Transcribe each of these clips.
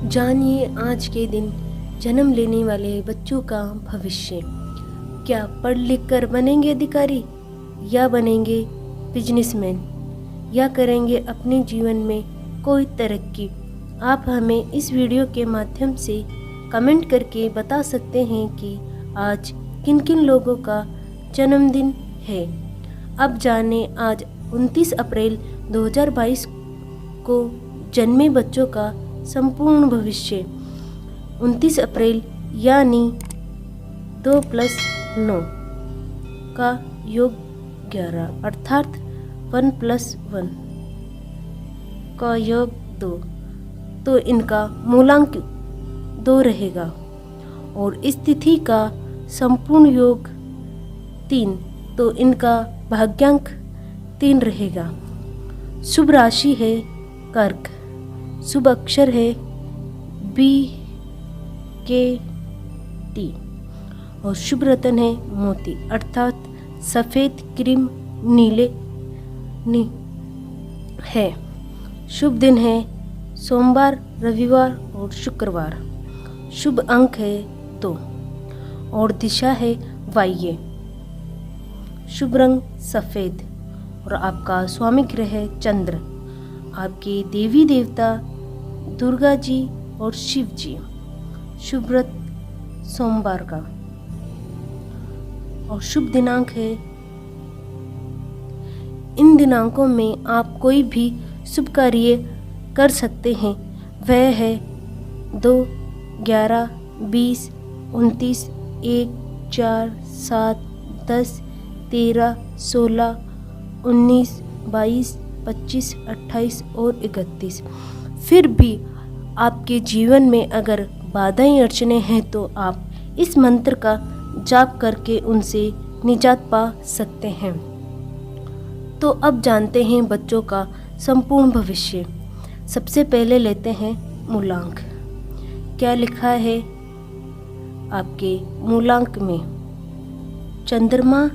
जानिए आज के दिन जन्म लेने वाले बच्चों का भविष्य। क्या पढ़ लिख कर बनेंगे अधिकारी, या बनेंगे बिजनेसमैन, या करेंगे अपने जीवन में कोई तरक्की? आप हमें इस वीडियो के माध्यम से कमेंट करके बता सकते हैं कि आज किन किन लोगों का जन्मदिन है। अब जाने आज 29 अप्रैल 2022 को जन्मे बच्चों का संपूर्ण भविष्य। 29 अप्रैल यानी 2 + 9 का योग 11 अर्थात 1 + 1 का योग 2, तो इनका मूलांक 2 रहेगा। और इस तिथि का संपूर्ण योग 3, तो इनका भाग्यांक 3 रहेगा। शुभ राशि है कर्क, शुभ अक्षर है B K T और शुभ रत्न है मोती अर्थात सफ़ेद, क्रीम, नीले है। शुभ दिन है सोमवार, रविवार और शुक्रवार। शुभ अंक है 2 और दिशा है वायव्य। शुभ रंग सफ़ेद और आपका स्वामी ग्रह है चंद्र। आपके देवी देवता दुर्गा जी और शिव जी। शुभ व्रत सोमवार का और शुभ दिनांक है। इन दिनांकों में आप कोई भी शुभ कार्य कर सकते हैं। वह है 2, 11, 20, 29, 1, 4, 7, 10, 13, 16, 19, 22, 25, 28 और 31। फिर भी आपके जीवन में अगर बाधाएं अड़चने हैं तो आप इस मंत्र का जाप करके उनसे निजात पा सकते हैं। तो अब जानते हैं बच्चों का संपूर्ण भविष्य। सबसे पहले लेते हैं मूलांक। क्या लिखा है आपके मूलांक में? चंद्रमा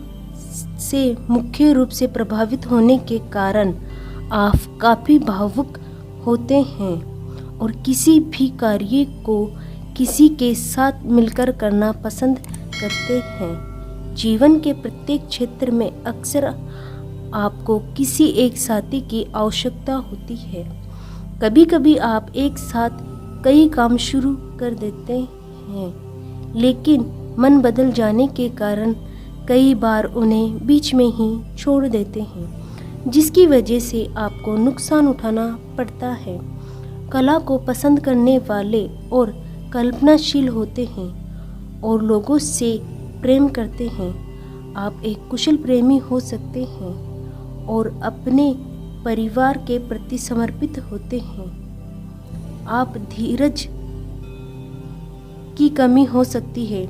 से मुख्य रूप से प्रभावित होने के कारण आप काफ़ी भावुक होते हैं और किसी भी कार्य को किसी के साथ मिलकर करना पसंद करते हैं। जीवन के प्रत्येक क्षेत्र में अक्सर आपको किसी एक साथी की आवश्यकता होती है। कभी कभी आप एक साथ कई काम शुरू कर देते हैं, लेकिन मन बदल जाने के कारण कई बार उन्हें बीच में ही छोड़ देते हैं, जिसकी वजह से आपको नुकसान उठाना पड़ता है। कला को पसंद करने वाले और कल्पनाशील होते हैं और लोगों से प्रेम करते हैं। आप एक कुशल प्रेमी हो सकते हैं और अपने परिवार के प्रति समर्पित होते हैं। आप धीरज की कमी हो सकती है।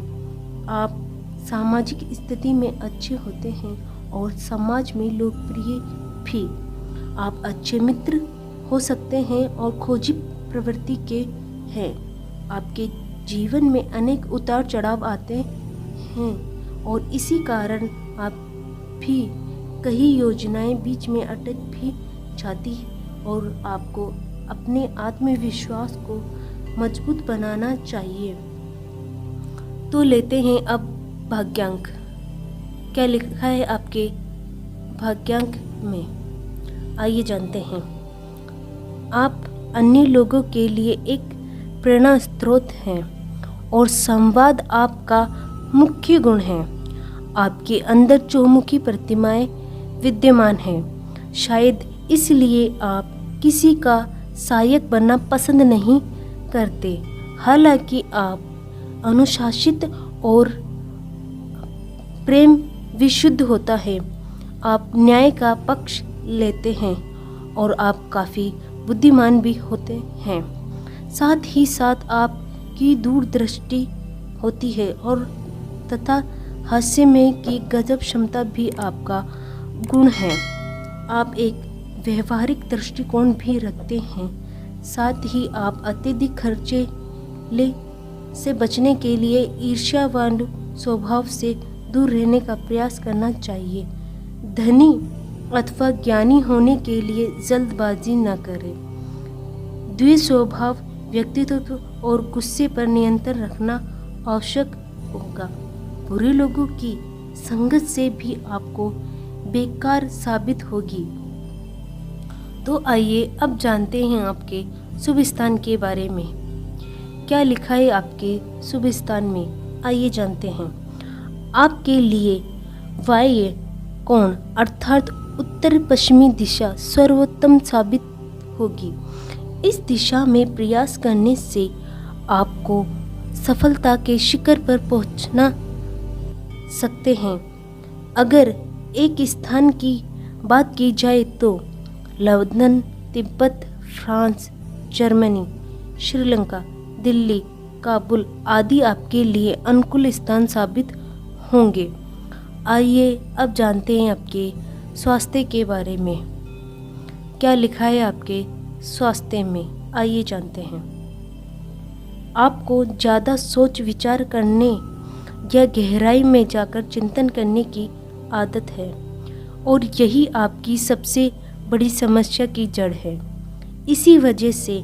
आप सामाजिक स्थिति में अच्छे होते हैं और समाज में लोकप्रिय भी। आप अच्छे मित्र हो सकते हैं और खोजी प्रवृत्ति के हैं। आपके जीवन में अनेक उतार चढ़ाव आते हैं और इसी कारण आप भी कई योजनाएं बीच में अटक भी जाती है और आपको अपने आत्मविश्वास को मजबूत बनाना चाहिए। तो लेते हैं अब भाग्यांक। क्या लिखा है आपके भाग्यांक में? आइए जानते हैं। आप अन्य लोगों के लिए एक प्रेरणा स्रोत हैं और संवाद आपका मुख्य गुण है। आपके अंदर चौमुखी प्रतिमाएं विद्यमान हैं। शायद इसलिए आप किसी का सहायक बनना पसंद नहीं करते। हालांकि आप अनुशासित और प्रेम विशुद्ध होता है। आप न्याय का पक्ष लेते हैं और आप काफ़ी बुद्धिमान भी होते हैं। साथ ही साथ आपकी दूरदृष्टि होती है और तथा हास्य में की गजब क्षमता भी आपका गुण है। आप एक व्यवहारिक दृष्टिकोण भी रखते हैं। साथ ही आप अत्यधिक खर्चे से बचने के लिए ईर्ष्यावान स्वभाव से दूर रहने का प्रयास करना चाहिए। धनी अथवा ज्ञानी होने के लिए जल्दबाजी न करें। द्वि स्वभाव व्यक्तित्व और गुस्से पर नियंत्रण रखना आवश्यक होगा। बुरे लोगों की संगत से भी आपको बेकार साबित होगी। तो आइए अब जानते हैं आपके शुभ स्थान के बारे में। क्या लिखा है आपके शुभ स्थान में, आइए जानते हैं। आपके लिए वायव्य कोण अर्थात उत्तर पश्चिमी दिशा सर्वोत्तम साबित होगी। इस दिशा में प्रयास करने से आपको सफलता के शिखर पर पहुंचना सकते हैं। अगर एक स्थान की बात की जाए तो London, Tibet, France, Germany, Sri Lanka, Delhi, Kabul आदि आपके लिए अनुकूल स्थान साबित होंगे। आइए अब जानते हैं आपके स्वास्थ्य के बारे में। क्या लिखा है आपके स्वास्थ्य में, आइए जानते हैं। आपको ज़्यादा सोच विचार करने या गहराई में जाकर चिंतन करने की आदत है और यही आपकी सबसे बड़ी समस्या की जड़ है। इसी वजह से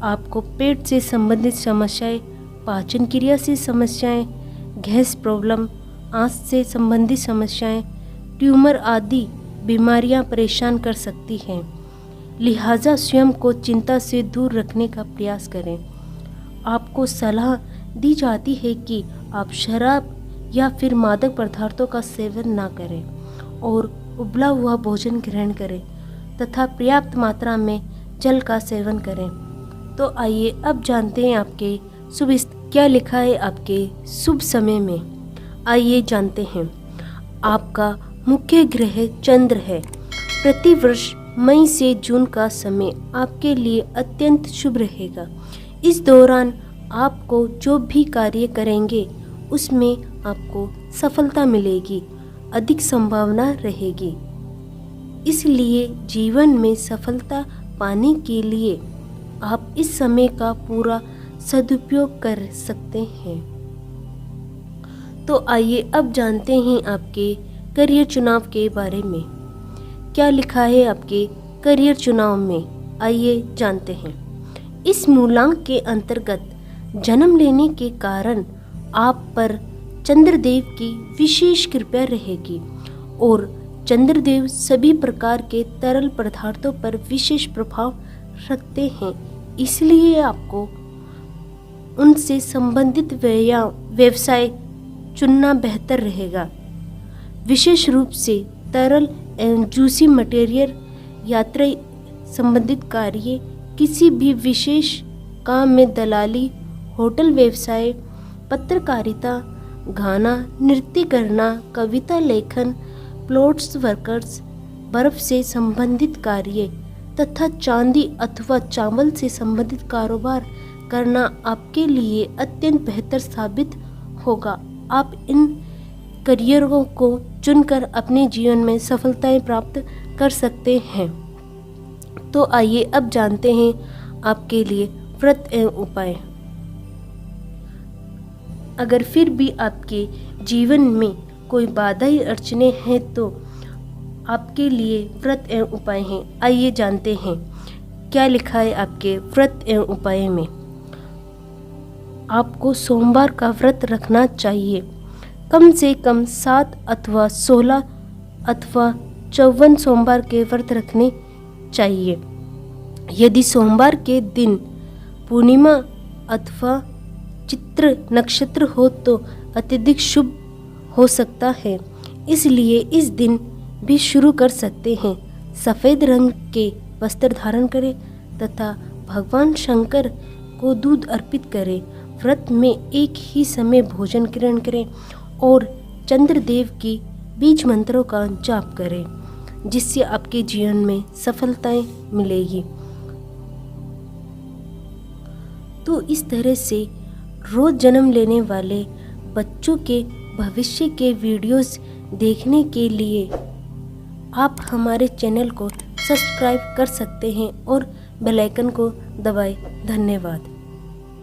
आपको पेट से संबंधित समस्याएं, पाचन क्रिया से समस्याएं, गैस प्रॉब्लम, आंत से संबंधित समस्याएं, ट्यूमर आदि बीमारियां परेशान कर सकती हैं। लिहाजा स्वयं को चिंता से दूर रखने का प्रयास करें। आपको सलाह दी जाती है कि आप शराब या फिर मादक पदार्थों का सेवन ना करें और उबला हुआ भोजन ग्रहण करें तथा पर्याप्त मात्रा में जल का सेवन करें। तो आइए अब जानते हैं आपके क्या लिखा है आपके शुभ समय में, आइए जानते हैं। आपका मुख्य ग्रह चंद्र है। प्रतिवर्ष मई से जून का समय आपके लिए अत्यंत शुभ रहेगा। इस दौरान आपको जो भी कार्य करेंगे उसमें आपको सफलता मिलेगी, अधिक संभावना रहेगी। इसलिए जीवन में सफलता पाने के लिए आप इस समय का पूरा सदुपयोग कर सकते हैं। तो आइए अब जानते हैं आपके करियर चुनाव के बारे में। क्या लिखा है आपके करियर चुनाव में, आइए जानते हैं। इस मूलांक के अंतर्गत जन्म लेने के कारण आप पर चंद्रदेव की विशेष कृपा रहेगी और चंद्रदेव सभी प्रकार के तरल पदार्थों पर विशेष प्रभाव रखते हैं। इसलिए आपको उनसे संबंधित व्यवसाय चुनना बेहतर रहेगा। विशेष रूप से तरल एवं जूसी मटेरियल, यात्रा संबंधित कार्य, किसी भी विशेष काम में दलाली, होटल व्यवसाय, पत्रकारिता, गाना, नृत्य करना, कविता लेखन, प्लॉट्स वर्कर्स, बर्फ से संबंधित कार्य तथा चांदी अथवा चावल से संबंधित कारोबार करना आपके लिए अत्यंत बेहतर साबित होगा। आप इन करियरों को चुनकर अपने जीवन में सफलताएं प्राप्त कर सकते हैं। तो आइए अब जानते हैं आपके लिए व्रत एवं उपाय। अगर फिर भी आपके जीवन में कोई बाधाएं अड़चने हैं तो आपके लिए व्रत एवं उपाय हैं, आइए जानते हैं। क्या लिखा है आपके व्रत एवं उपाय में। आपको सोमवार का व्रत रखना चाहिए। कम से कम 7 अथवा 16 अथवा 54 सोमवार के व्रत रखने चाहिए। यदि सोमवार के दिन पूर्णिमा अथवा चित्र नक्षत्र हो तो अत्यधिक शुभ हो सकता है, इसलिए इस दिन भी शुरू कर सकते हैं। सफ़ेद रंग के वस्त्र धारण करें तथा भगवान शंकर को दूध अर्पित करें। व्रत में एक ही समय भोजन ग्रहण करें और चंद्रदेव की बीज मंत्रों का जाप करें, जिससे आपके जीवन में सफलताएं मिलेगी। तो इस तरह से रोज जन्म लेने वाले बच्चों के भविष्य के वीडियोस देखने के लिए आप हमारे चैनल को सब्सक्राइब कर सकते हैं और बेल आइकन को दबाएं। धन्यवाद।